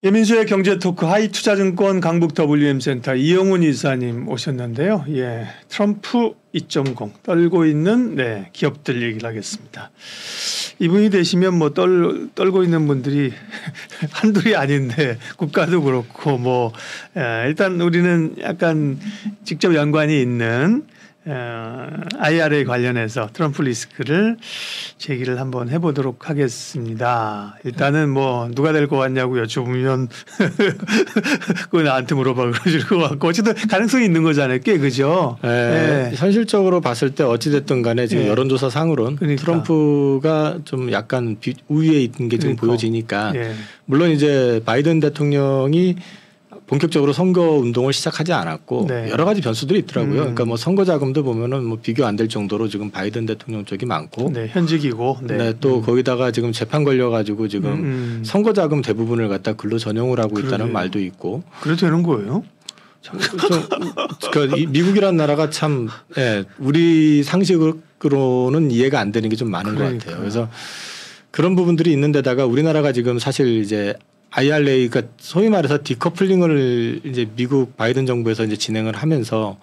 예민수의 경제토크 하이투자증권 강북 WM센터 이영훈 이사님 오셨는데요. 예, 트럼프 2.0 떨고 있는 기업들 얘기를 하겠습니다. 이분이 되시면 뭐 떨고 있는 분들이 한둘이 아닌데 국가도 그렇고 뭐 일단 우리는 약간 직접 연관이 있는 IRA 관련해서 트럼프 리스크를 제기를 한번 해보도록 하겠습니다. 일단은 뭐 누가 될 것 같냐고 여쭤보면 그거 나한테 물어봐 그러실 것 같고 어쨌든 가능성이 있는 거잖아요. 꽤 그죠? 네. 현실적으로 봤을 때 어찌됐든 간에 지금 여론조사 상으로는 그러니까. 트럼프가 좀 약간 우위에 있는 게 지금 보여지니까 물론 이제 바이든 대통령이 본격적으로 선거 운동을 시작하지 않았고 여러 가지 변수들이 있더라고요. 그러니까 뭐 선거 자금도 보면은 뭐 비교 안 될 정도로 지금 바이든 대통령 쪽이 많고, 현직이고, 또 거기다가 지금 재판 걸려가지고 지금 선거 자금 대부분을 갖다 근로 전용을 하고 있다는 말도 있고. 그래도 되는 거예요? 그러니까 미국이라는 나라가 참 우리 상식으로는 이해가 안 되는 게 좀 많은 것 같아요. 그래서 그런 부분들이 있는데다가 우리나라가 지금 사실 이제 IRA, 그러니까 소위 말해서 디커플링을 이제 미국 바이든 정부에서 이제 진행을 하면서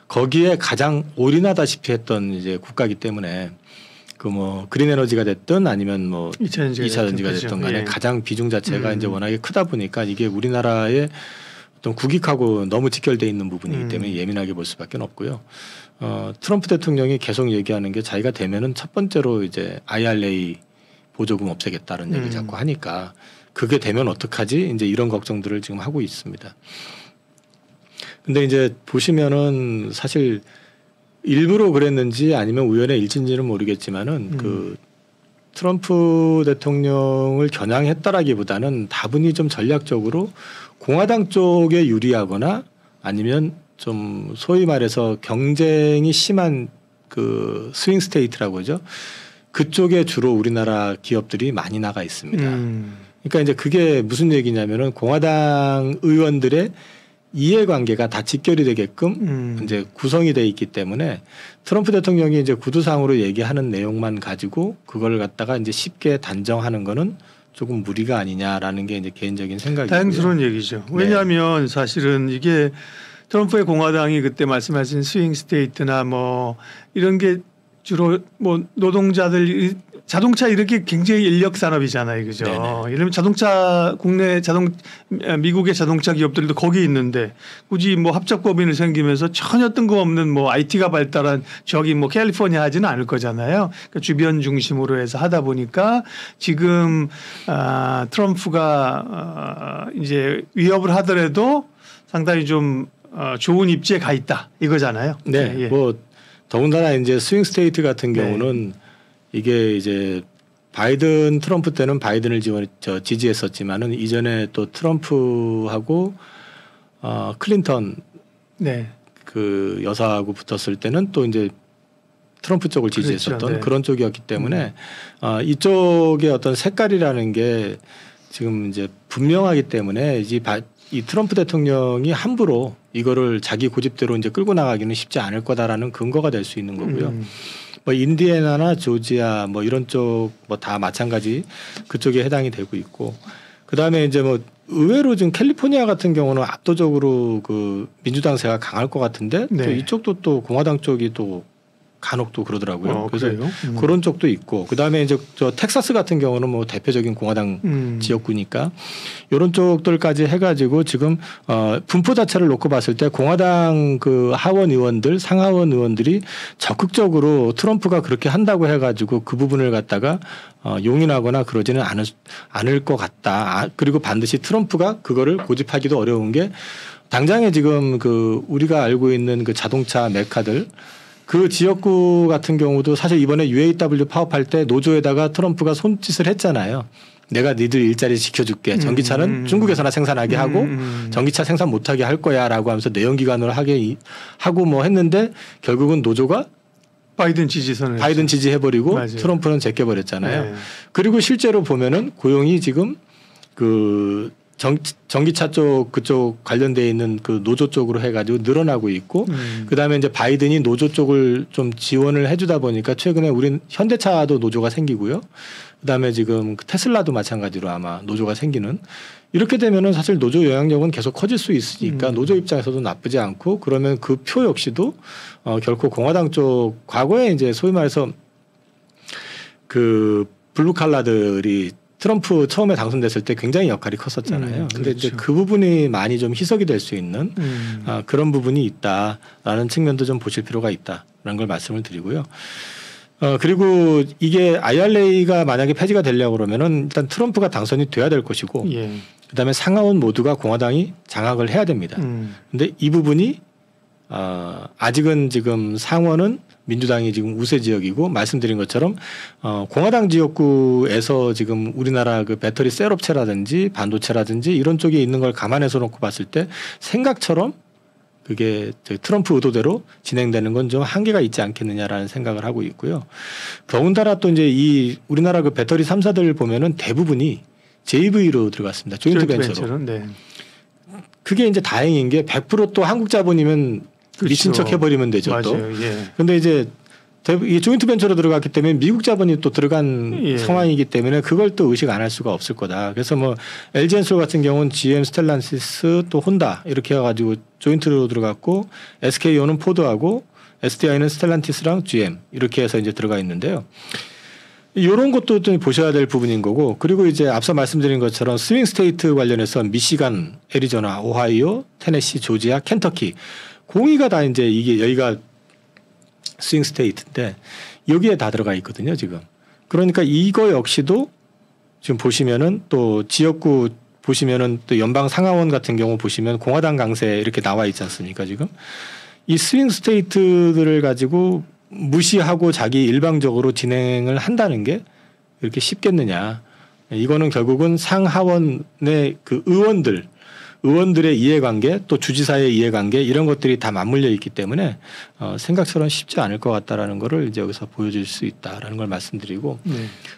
거기에 가장 올인하다시피 했던 이제 국가이기 때문에 그 뭐 그린 에너지가 됐든 아니면 뭐 2차전지가 됐든 간에 가장 비중 자체가 이제 워낙에 크다 보니까 이게 우리나라의 어떤 국익하고 너무 직결돼 있는 부분이기 때문에 예민하게 볼 수밖에 없고요. 트럼프 대통령이 계속 얘기하는 게 자기가 되면은 첫 번째로 이제 IRA 보조금 없애겠다는 얘기 자꾸 하니까 그게 되면 어떡하지? 이제 이런 걱정들을 지금 하고 있습니다. 근데 이제 보시면은 사실 일부러 그랬는지 아니면 우연의 일치인지는 모르겠지만은 그 트럼프 대통령을 겨냥했다라기보다는 다분히 좀 전략적으로 공화당 쪽에 유리하거나 아니면 좀 소위 말해서 경쟁이 심한 그 스윙 스테이트라고 하죠. 그쪽에 주로 우리나라 기업들이 많이 나가 있습니다. 그러니까 이제 그게 무슨 얘기냐면은 공화당 의원들의 이해관계가 다 직결이 되게끔 이제 구성이 돼 있기 때문에 트럼프 대통령이 이제 구두상으로 얘기하는 내용만 가지고 그걸 갖다가 이제 쉽게 단정하는 거는 조금 무리가 아니냐라는 게 이제 개인적인 생각이고요. 다행스러운 얘기죠. 왜냐하면 사실은 이게 트럼프의 공화당이 그때 말씀하신 스윙 스테이트나 뭐 이런 게 주로 뭐 노동자들 자동차 이렇게 굉장히 인력 산업이잖아요, 그죠? 이러면 자동차 국내 미국의 자동차 기업들도 거기 있는데 굳이 뭐 합작법인을 생기면서 전혀 뜬금없는 뭐 IT가 발달한 저기 뭐 캘리포니아 하지는 않을 거잖아요. 그러니까 주변 중심으로 해서 하다 보니까 지금 트럼프가 이제 위협을 하더라도 상당히 좀 좋은 입지에 가 있다 이거잖아요. 네, 뭐 더군다나 이제 스윙 스테이트 같은 경우는 이게 이제 바이든 트럼프 때는 바이든을 지지했었지만은 이전에 또 트럼프하고 클린턴 그 여사하고 붙었을 때는 또 이제 트럼프 쪽을 지지했었던 그런 쪽이었기 때문에 이쪽의 어떤 색깔이라는 게 지금 이제 분명하기 때문에 이 트럼프 대통령이 함부로 이거를 자기 고집대로 이제 끌고 나가기는 쉽지 않을 거다라는 근거가 될 수 있는 거고요. 뭐 인디애나나 조지아 뭐 이런 쪽 뭐 다 마찬가지 그쪽에 해당이 되고 있고 그다음에 이제 뭐 의외로 지금 캘리포니아 같은 경우는 압도적으로 그 민주당세가 강할 것 같은데 또 이쪽도 또 공화당 쪽이 또 간혹 또 그러더라고요. 그래서 그런 쪽도 있고 그다음에 이제 저 텍사스 같은 경우는 뭐 대표적인 공화당 지역구니까 이런 쪽들까지 해가지고 지금 분포 자체를 놓고 봤을 때 공화당 그 하원 의원들 상하원 의원들이 적극적으로 트럼프가 그렇게 한다고 해가지고 그 부분을 갖다가 용인하거나 그러지는 않을 것 같다. 그리고 반드시 트럼프가 그거를 고집하기도 어려운 게 당장에 지금 그 우리가 알고 있는 그 자동차 메카들 그 지역구 같은 경우도 사실 이번에 UAW 파업할 때 노조에다가 트럼프가 손짓을 했잖아요. 내가 니들 일자리 지켜줄게. 전기차는 중국에서나 생산하게 하고 전기차 생산 못하게 할 거야라고 하면서 내연기관으로 하고 뭐 했는데 결국은 노조가 바이든 지지해버리고 트럼프는 제껴버렸잖아요. 그리고 실제로 보면은 고용이 지금 그 전기차 쪽 그쪽 관련돼 있는 그 노조 쪽으로 해가지고 늘어나고 있고 그다음에 이제 바이든이 노조 쪽을 좀 지원을 해주다 보니까 최근에 우린 현대차도 노조가 생기고요. 그다음에 지금 테슬라도 마찬가지로 아마 노조가 생기는 이렇게 되면은 사실 노조 영향력은 계속 커질 수 있으니까 노조 입장에서도 나쁘지 않고 그러면 그 표 역시도 결코 공화당 쪽 과거에 이제 소위 말해서 그 블루 칼라들이 트럼프 처음에 당선됐을 때 굉장히 역할이 컸었잖아요. 그런데 그렇죠. 이제 그 부분이 많이 좀 희석이 될 수 있는 그런 부분이 있다라는 측면도 좀 보실 필요가 있다라는 걸 말씀을 드리고요. 그리고 이게 IRA가 만약에 폐지가 되려고 그러면은 일단 트럼프가 당선이 돼야 될 것이고 예. 그다음에 상하원 모두가 공화당이 장악을 해야 됩니다. 그런데 이 부분이 아직은 지금 상원은 민주당이 지금 우세 지역이고 말씀드린 것처럼 공화당 지역구에서 지금 우리나라 그 배터리 셀업체라든지 반도체라든지 이런 쪽에 있는 걸 감안해서 놓고 봤을 때 생각처럼 그게 트럼프 의도대로 진행되는 건 좀 한계가 있지 않겠느냐라는 생각을 하고 있고요. 더군다나 또 이제 이 우리나라 그 배터리 3사들 보면은 대부분이 JV로 들어갔습니다. 조인트 벤처로. 네. 그게 이제 다행인 게 100% 또 한국 자본이면 미친 척 해버리면 되죠. 맞아요. 또. 예. 근데 이제 이 조인트 벤처로 들어갔기 때문에 미국 자본이 또 들어간 예. 상황이기 때문에 그걸 또 의식 안 할 수가 없을 거다. 그래서 뭐 LG엔솔 같은 경우는 GM, 스텔란시스 또 혼다 이렇게 해가지고 조인트로 들어갔고 SK온은 포드하고 SDI는 스텔란티스랑 GM 이렇게 해서 이제 들어가 있는데요. 이런 것도 좀 보셔야 될 부분인 거고 그리고 이제 앞서 말씀드린 것처럼 스윙 스테이트 관련해서 미시간, 애리조나, 오하이오, 테네시, 조지아, 켄터키 공의가 다 이제 이게 여기가 스윙 스테이트인데 여기에 다 들어가 있거든요, 지금. 그러니까 이거 역시도 지금 보시면은 또 지역구 보시면은 또 연방 상하원 같은 경우 보시면 공화당 강세 이렇게 나와 있지 않습니까, 지금? 이 스윙 스테이트들을 가지고 무시하고 자기 일방적으로 진행을 한다는 게 이렇게 쉽겠느냐. 이거는 결국은 상하원의 그 의원들의 이해관계 또 주지사의 이해관계 이런 것들이 다 맞물려 있기 때문에 생각처럼 쉽지 않을 것 같다라는 거를 이제 여기서 보여줄 수 있다라는 걸 말씀드리고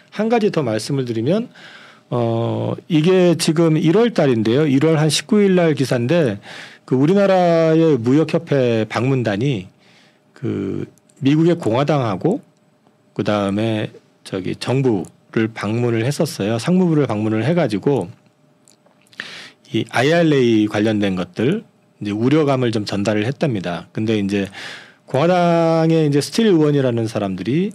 한 가지 더 말씀을 드리면 이게 지금 1월 달인데요. 1월 한 19일 날 기사인데 그 우리나라의 무역협회 방문단이 그 미국의 공화당하고 그 다음에 저기 정부를 방문을 했었어요. 상무부를 방문을 해가지고 이 IRA 관련된 것들 이제 우려감을 좀 전달을 했답니다. 근데 이제 공화당의 이제 스틸 의원이라는 사람들이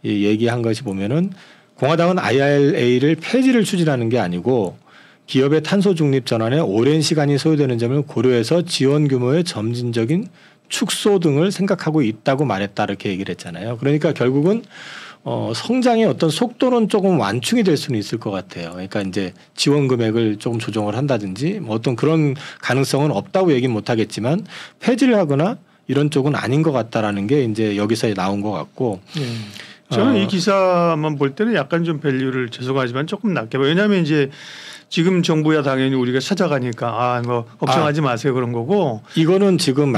얘기한 것이 보면은 공화당은 IRA를 폐지를 추진하는 게 아니고 기업의 탄소 중립 전환에 오랜 시간이 소요되는 점을 고려해서 지원 규모의 점진적인 축소 등을 생각하고 있다고 말했다 이렇게 얘기를 했잖아요. 그러니까 결국은 성장의 어떤 속도는 조금 완충이 될 수는 있을 것 같아요. 그러니까 이제 지원 금액을 조금 조정을 한다든지 뭐 어떤 그런 가능성은 없다고 얘기는 못 하겠지만 폐지를 하거나 이런 쪽은 아닌 것 같다라는 게 이제 여기서 나온 것 같고. 저는 이 기사만 볼 때는 약간 좀 밸류를 죄송하지만 조금 낮게 봐요. 왜냐하면 이제 지금 정부야 당연히 우리가 찾아가니까 뭐 걱정하지 마세요 그런 거고. 이거는 지금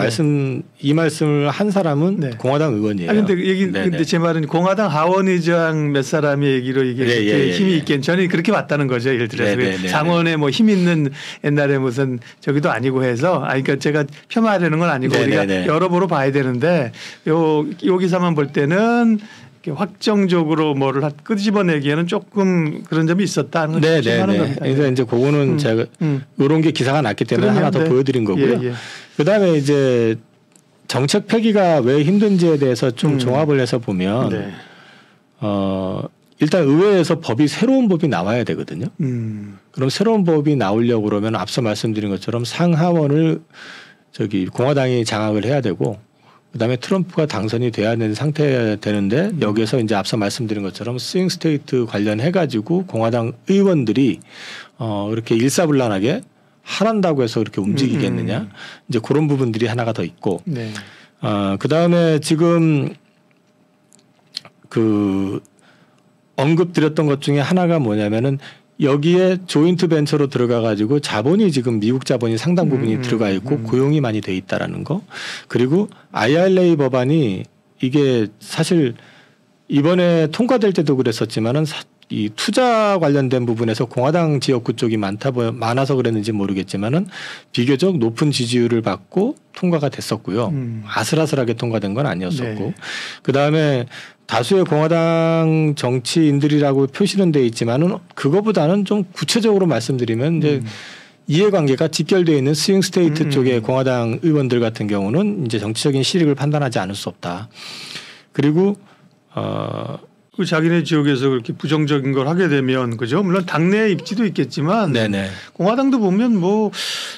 이 말씀을 한 사람은 공화당 의원이에요. 근데 제 말은 공화당 하원의장 몇 사람의 얘기로 이게 힘이 있겠. 저는 그렇게 봤다는 거죠. 예를 들어서 상원에 뭐 힘 있는 옛날에 무슨 저기도 아니고 해서 그러니까 제가 폄하하려는 건 아니고 우리가 여러모로 봐야 되는데 요 기사만 볼 때는. 확정적으로 뭐를 끄집어내기에는 조금 그런 점이 있었다는 걸 하는 겁니다. 그래서 이제 그거는 제가 이런 게 기사가 났기 때문에 하나 더 보여드린 거고요. 그다음에 이제 정책 폐기가 왜 힘든지에 대해서 좀 종합을 해서 보면 일단 의회에서 새로운 법이 나와야 되거든요. 그럼 새로운 법이 나오려고 그러면 앞서 말씀드린 것처럼 상하원을 공화당이 장악을 해야 되고. 그다음에 트럼프가 당선이 돼야 되는 상태가 되는데 여기에서 이제 앞서 말씀드린 것처럼 스윙 스테이트 관련해 가지고 공화당 의원들이 이렇게 일사불란하게 하란다고 해서 이렇게 움직이겠느냐 이제 그런 부분들이 하나가 더 있고 그다음에 지금 그 언급드렸던 것 중에 하나가 뭐냐면은 여기에 조인트 벤처로 들어가 가지고 자본이 지금 미국 자본이 상당 부분이 들어가 있고 고용이 많이 돼 있다라는 거. 그리고 IRA 법안이 이게 사실 이번에 통과될 때도 그랬었지만은 이 투자 관련된 부분에서 공화당 지역구 쪽이 많아서 그랬는지 모르겠지만은 비교적 높은 지지율을 받고 통과가 됐었고요. 아슬아슬하게 통과된 건 아니었었고 네. 그 다음에 다수의 공화당 정치인들이라고 표시는 돼 있지만은 그거보다는 좀 구체적으로 말씀드리면 이제 이해관계가 직결되어 있는 스윙 스테이트 쪽의 공화당 의원들 같은 경우는 이제 정치적인 실익을 판단하지 않을 수 없다. 그리고 그 자기네 지역에서 그렇게 부정적인 걸 하게 되면 그죠? 물론 당내 입지도 있겠지만 네네. 공화당도 보면 뭐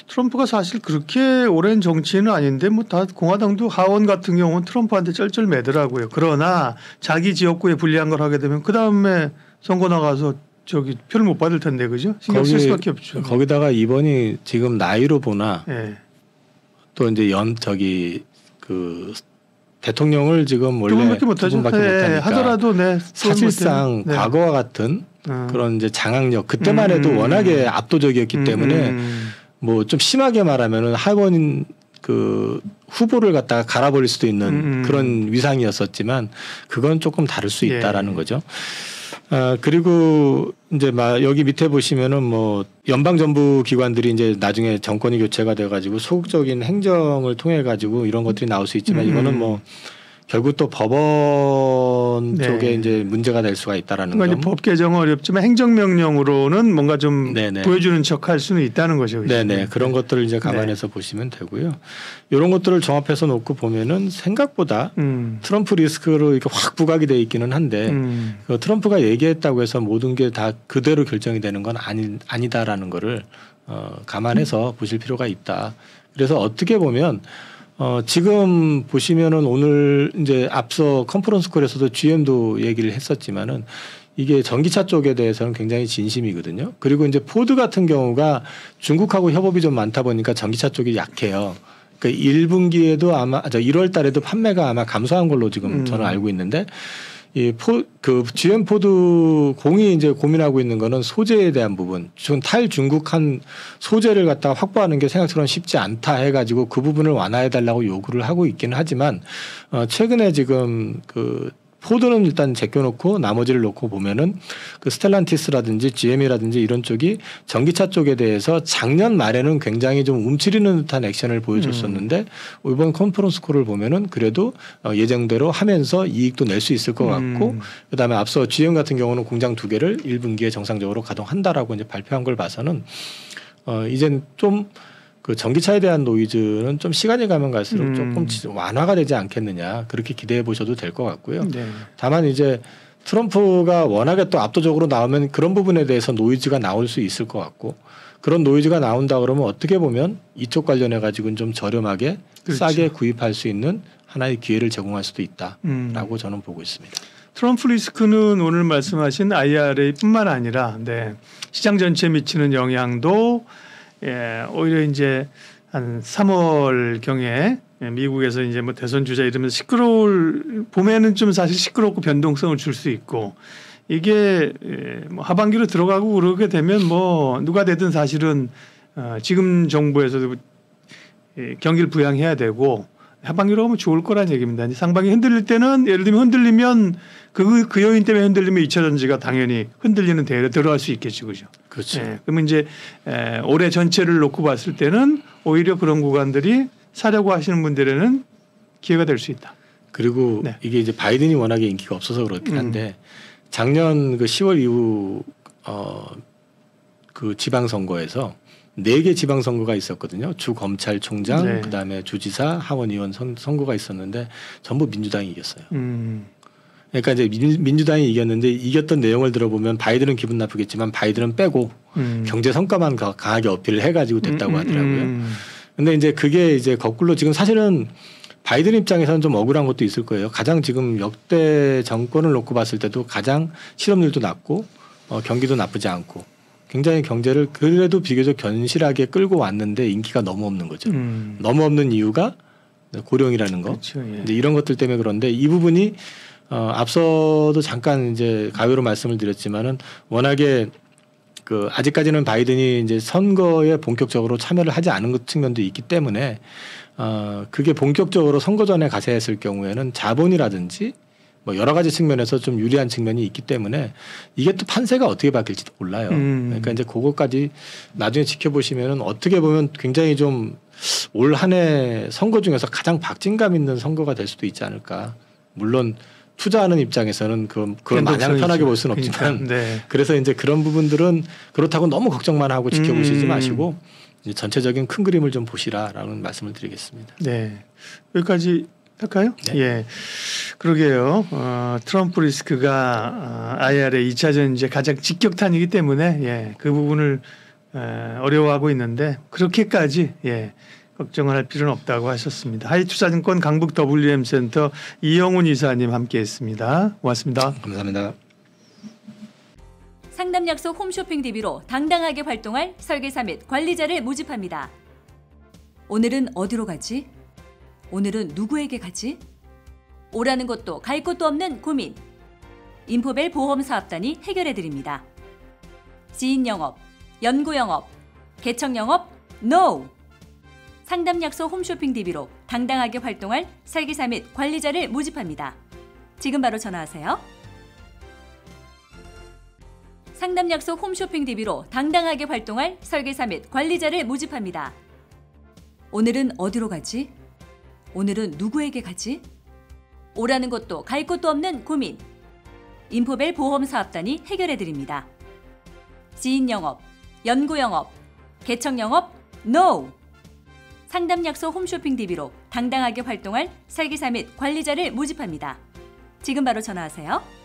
트럼프가 사실 그렇게 오랜 정치인은 아닌데 뭐 다 공화당도 하원 같은 경우는 트럼프한테 쩔쩔매더라고요. 그러나 자기 지역구에 불리한 걸 하게 되면 그 다음에 선거 나가서 저기 표를 못 받을 텐데 그죠? 신경 쓸 수밖에 없죠. 거기다가 이번이 지금 나이로 보나 네. 또 이제 그 대통령을 지금 원래 조금밖에 못하죠. 못하니까 하더라도 사실상 과거와 같은 그런 이제 장악력 그때만 해도 워낙에 압도적이었기 때문에 뭐 좀 심하게 말하면은 하원 그 후보를 갖다가 갈아버릴 수도 있는 그런 위상이었었지만 그건 조금 다를 수 있다라는 거죠. 그리고 이제 여기 밑에 보시면은 뭐 연방정부 기관들이 이제 나중에 정권이 교체가 돼가지고 소극적인 행정을 통해 가지고 이런 것들이 나올 수 있지만 이거는 뭐 결국 또 법원 네. 쪽에 이제 문제가 될 수가 있다라는 점. 법 개정은 어렵지만 행정명령으로는 뭔가 좀 네네. 보여주는 척할 수는 있다는 거죠. 그렇죠? 네네. 그런 것들을 이제 감안해서 보시면 되고요. 이런 것들을 종합해서 놓고 보면은 생각보다 트럼프 리스크로 이렇게 확 부각이 돼 있기는 한데 그 트럼프가 얘기했다고 해서 모든 게 다 그대로 결정이 되는 건 아니다라는 거를 감안해서 보실 필요가 있다. 그래서 어떻게 보면 지금 보시면은 오늘 이제 앞서 컨퍼런스 콜에서도 GM도 얘기를 했었지만은 이게 전기차 쪽에 대해서는 굉장히 진심이거든요. 그리고 이제 포드 같은 경우가 중국하고 협업이 좀 많다 보니까 전기차 쪽이 약해요. 그러니까 1분기에도 아마 1월 달에도 판매가 아마 감소한 걸로 지금 저는 알고 있는데 그 GM 포드 공이 이제 고민하고 있는 거는 소재에 대한 부분. 지금 탈중국한 소재를 갖다가 확보하는 게 생각처럼 쉽지 않다 해가지고 그 부분을 완화해 달라고 요구를 하고 있기는 하지만 최근에 지금 그 포드는 일단 제껴놓고 나머지를 놓고 보면은 그 스텔란티스라든지 GM이라든지 이런 쪽이 전기차 쪽에 대해서 작년 말에는 굉장히 좀 움츠리는 듯한 액션을 보여줬었는데 이번 컨퍼런스 콜을 보면은 그래도 예정대로 하면서 이익도 낼 수 있을 것 같고 그다음에 앞서 GM 같은 경우는 공장 2개를 1분기에 정상적으로 가동한다라고 이제 발표한 걸 봐서는 이젠 좀 그 전기차에 대한 노이즈는 좀 시간이 가면 갈수록 조금 완화가 되지 않겠느냐 그렇게 기대해 보셔도 될 것 같고요. 네. 다만 이제 트럼프가 워낙에 또 압도적으로 나오면 그런 부분에 대해서 노이즈가 나올 수 있을 것 같고 그런 노이즈가 나온다 그러면 어떻게 보면 이쪽 관련해 가지고는 좀 저렴하게 그렇죠. 싸게 구입할 수 있는 하나의 기회를 제공할 수도 있다라고 저는 보고 있습니다. 트럼프 리스크는 오늘 말씀하신 IRA뿐만 아니라 시장 전체에 미치는 영향도 오히려 이제 한 3월 경에 미국에서 이제 뭐 대선 주자 이러면서 봄에는 좀 사실 시끄럽고 변동성을 줄 수 있고 이게 뭐 하반기로 들어가고 그러게 되면 뭐 누가 되든 사실은 지금 정부에서도 경기를 부양해야 되고 하반기로 가면 좋을 거란 얘기입니다. 상반기 흔들릴 때는 예를 들면 흔들리면 그 요인 때문에 흔들리면 2차 전지가 당연히 흔들리는 대회로 들어갈 수 있겠죠, 그죠? 그렇죠. 그러면 이제 올해 전체를 놓고 봤을 때는 오히려 그런 구간들이 사려고 하시는 분들에는 기회가 될 수 있다. 그리고 이게 이제 바이든이 워낙에 인기가 없어서 그렇긴 한데 작년 그 10월 이후 그 지방선거에서 4개 지방선거가 있었거든요. 주검찰총장, 그다음에 주지사, 하원의원 선거가 있었는데 전부 민주당이 이겼어요. 그러니까 이제 민주당이 이겼는데 이겼던 내용을 들어보면 바이든은 기분 나쁘겠지만 바이든은 빼고 경제 성과만 강하게 어필을 해가지고 됐다고 하더라고요. 근데 이제 그게 이제 거꾸로 지금 사실은 바이든 입장에서는 좀 억울한 것도 있을 거예요. 가장 지금 역대 정권을 놓고 봤을 때도 가장 실업률도 낮고 경기도 나쁘지 않고 굉장히 경제를 그래도 비교적 견실하게 끌고 왔는데 인기가 너무 없는 거죠. 너무 없는 이유가 고령이라는 거. 그렇죠, 예. 근데 이런 것들 때문에 그런데 이 부분이 앞서도 잠깐 이제 가위로 말씀을 드렸지만은 워낙에 그 아직까지는 바이든이 이제 선거에 본격적으로 참여를 하지 않은 것 측면도 있기 때문에 그게 본격적으로 선거 전에 가세했을 경우에는 자본이라든지 뭐 여러 가지 측면에서 좀 유리한 측면이 있기 때문에 이게 또 판세가 어떻게 바뀔지도 몰라요. 그러니까 이제 그것까지 나중에 지켜보시면은 어떻게 보면 굉장히 좀 올 한 해 선거 중에서 가장 박진감 있는 선거가 될 수도 있지 않을까. 물론 투자하는 입장에서는 그걸 마냥 편하게 볼 수는 없지만 네. 그래서 이제 그런 부분들은 그렇다고 너무 걱정만 하고 지켜보시지 마시고 이제 전체적인 큰 그림을 좀 보시라라는 말씀을 드리겠습니다. 네. 여기까지 할까요? 네. 예. 그러게요. 트럼프 리스크가 IR의 2차전 이제 가장 직격탄이기 때문에 예, 그 부분을 어려워하고 있는데 그렇게까지 예, 걱정을 할 필요는 없다고 하셨습니다. 하이투자증권 강북 WM센터 이영훈 이사님 함께했습니다. 고맙습니다. 감사합니다. 상담 약속 홈쇼핑 DB로 당당하게 활동할 설계사 및 관리자를 모집합니다. 오늘은 어디로 가지? 오늘은 누구에게 가지? 오라는 것도 갈 곳도 없는 고민. 인포벨 보험사업단이 해결해드립니다. 지인 영업, 연구 영업, 개척 영업, NO! 상담 약속 홈쇼핑 DB로 당당하게 활동할 설계사 및 관리자를 모집합니다. 지금 바로 전화하세요. 상담 약속 홈쇼핑 DB로 당당하게 활동할 설계사 및 관리자를 모집합니다. 오늘은 어디로 가지? 오늘은 누구에게 가지? 오라는 것도 갈 곳도 없는 고민. 인포벨 보험사업단이 해결해드립니다. 지인 영업, 연구 영업, 개척 영업, NO! 상담 약속 홈쇼핑 DB로 당당하게 활동할 설계사 및 관리자를 모집합니다. 지금 바로 전화하세요.